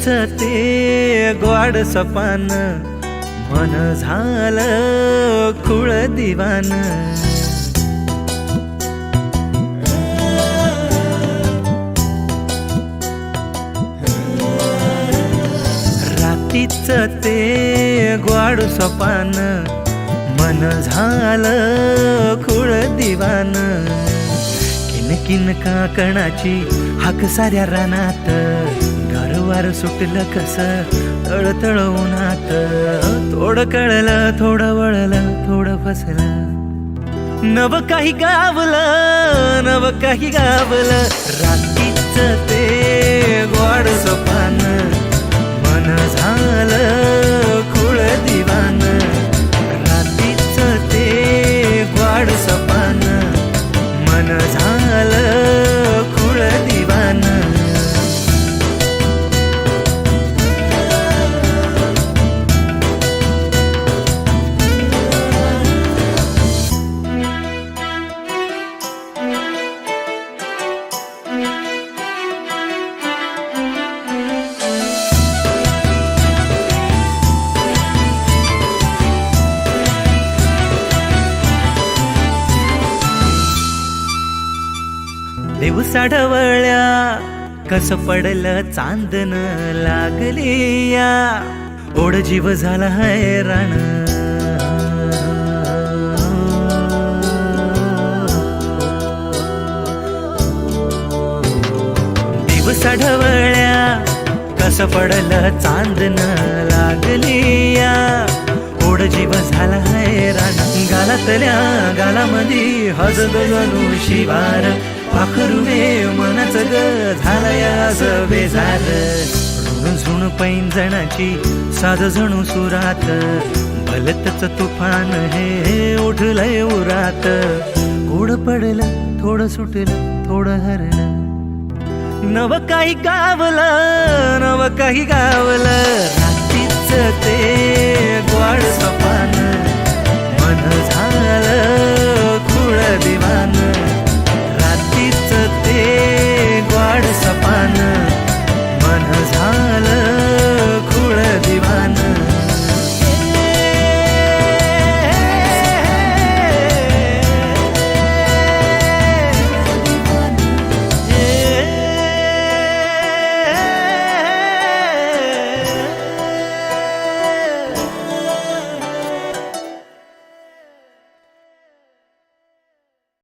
रात्रीच ते ग्वाड सपान मन झालं खुळ दिवान. रात्रीच ते ग्वाड सपान मन झालं खुळ दिवान. किन काकणाची हाक साऱ्या रानात घरवार सुटलं कस तळतळ उन्हात. थोडं कळलं थोडं वळलं थोडं फसलं नव काही गावलं नव काही गावलं. रात्रीच ते ग्वाड सपान मन झालं खुळ दिवान. रात्रीच ते ग्वाड सपान मन झालं खुळ दिवान. दिवसा ढवळ्या कस पडलं चांदन लागली या ओढ जीव झाला हैराण. दिवसा ढवळ्या कस पडलं चांदन लागली या ओढ जीव झाला हैराण. गालातल्या गालामधी हजद जणू शिवार पाखरुवे मनाच ग झालयास बेजार. ऋण झुण पैंजणाची साध जणू सुरात भलतच तुफान हे उठलंय उरात. गोड पडलं थोडं सुटलं थोडं हरलं नव काही गावलं नव काही गावलं. रात्रीच ते